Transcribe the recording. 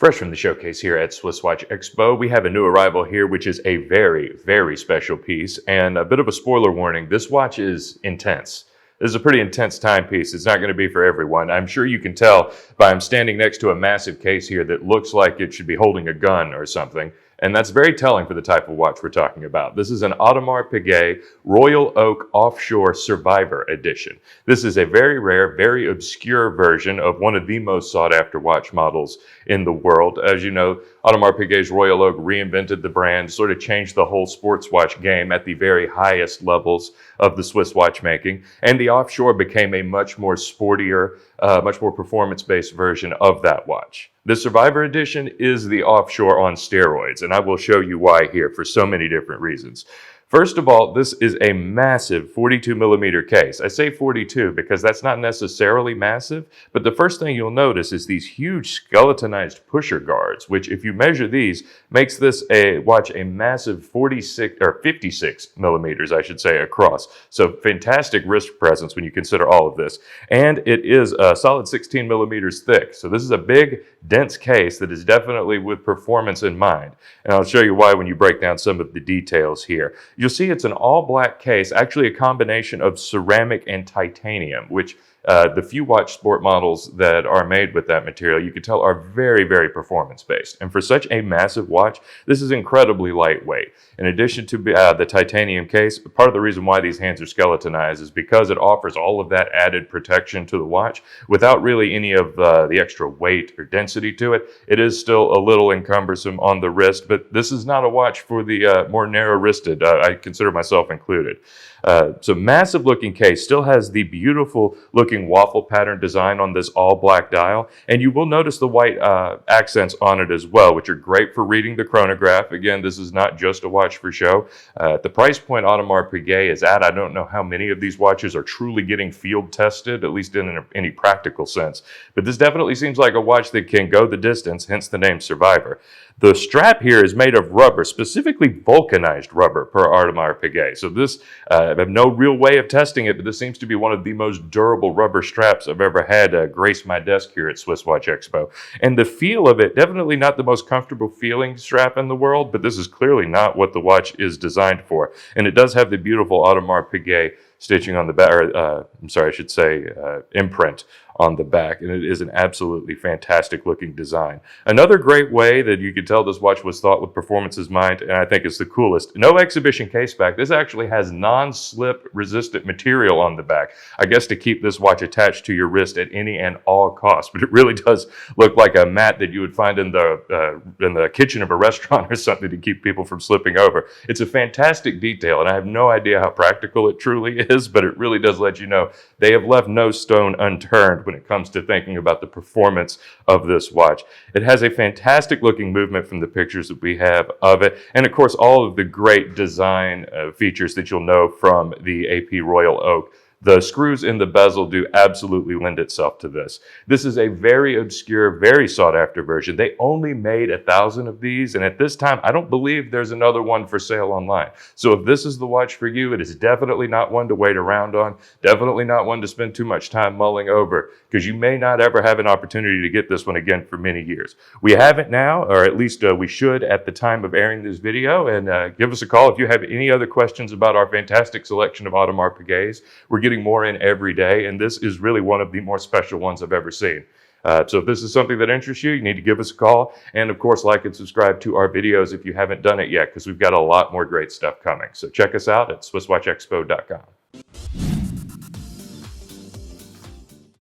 Fresh from the showcase here at SwissWatchExpo, we have a new arrival here, which is a very, very special piece. And a bit of a spoiler warning, this watch is intense. This is a pretty intense timepiece. It's not going to be for everyone. I'm sure you can tell by I'm standing next to a massive case here that looks like it should be holding a gun or something. And that's very telling for the type of watch we're talking about. This is an Audemars Piguet Royal Oak Offshore Survivor Edition. This is a very rare, very obscure version of one of the most sought-after watch models in the world. As you know, Audemars Piguet's Royal Oak reinvented the brand, sort of changed the whole sports watch game at the very highest levels of the Swiss watchmaking. And the Offshore became a much more sportier, much more performance-based version of that watch. The Survivor Edition is the Offshore on steroids, and I will show you why here for so many different reasons. First of all, this is a massive 42 millimeter case. I say 42 because that's not necessarily massive, but the first thing you'll notice is these huge skeletonized pusher guards, which if you measure these, makes this watch a massive 56 millimeters, I should say, across. So fantastic wrist presence when you consider all of this. And it is a solid 16 millimeters thick. So this is a big, dense case that is definitely with performance in mind. And I'll show you why when you break down some of the details here. You'll see it's an all-black case, actually a combination of ceramic and titanium, which the few watch sport models that are made with that material, you can tell are very, very performance-based. And for such a massive watch, this is incredibly lightweight. In addition to the titanium case, part of the reason why these hands are skeletonized is because it offers all of that added protection to the watch without really any of the extra weight or density to it. It is still a little encumbersome on the wrist, but this is not a watch for the more narrow-wristed. I consider myself included. So massive looking case, still has the beautiful looking waffle pattern design on this all black dial. And you will notice the white accents on it as well, which are great for reading the chronograph. Again, this is not just a watch for show. The price point Audemars Piguet is at, I don't know how many of these watches are truly getting field tested, at least in any practical sense. But this definitely seems like a watch that can go the distance, hence the name Survivor. The strap here is made of rubber, specifically vulcanized rubber per Audemars Piguet. So this, I have no real way of testing it, but this seems to be one of the most durable rubber straps I've ever had grace my desk here at SwissWatchExpo. And the feel of it, definitely not the most comfortable feeling strap in the world, but this is clearly not what the watch is designed for. And it does have the beautiful Audemars Piguet stitching on the back, imprint on the back, and it is an absolutely fantastic looking design. Another great way that you could tell this watch was thought with performance in mind, and I think it's the coolest, no exhibition case back. This actually has non-slip resistant material on the back, I guess to keep this watch attached to your wrist at any and all costs, but it really does look like a mat that you would find in the kitchen of a restaurant or something to keep people from slipping over. It's a fantastic detail, and I have no idea how practical it truly is, but it really does let you know they have left no stone unturned when it comes to thinking about the performance of this watch. It has a fantastic looking movement from the pictures that we have of it, and of course all of the great design features that you'll know from the AP Royal Oak. The screws in the bezel do absolutely lend itself to this. This is a very obscure, very sought-after version. They only made 1,000 of these, and at this time, I don't believe there's another one for sale online. So if this is the watch for you, it is definitely not one to wait around on, definitely not one to spend too much time mulling over, because you may not ever have an opportunity to get this one again for many years. We have it now, or at least we should at the time of airing this video, and give us a call if you have any other questions about our fantastic selection of Audemars Piguets. We're getting more in every day, and this is really one of the more special ones I've ever seen. So if this is something that interests you, you need to give us a call, and of course like and subscribe to our videos if you haven't done it yet, because we've got a lot more great stuff coming. So check us out at SwissWatchExpo.com.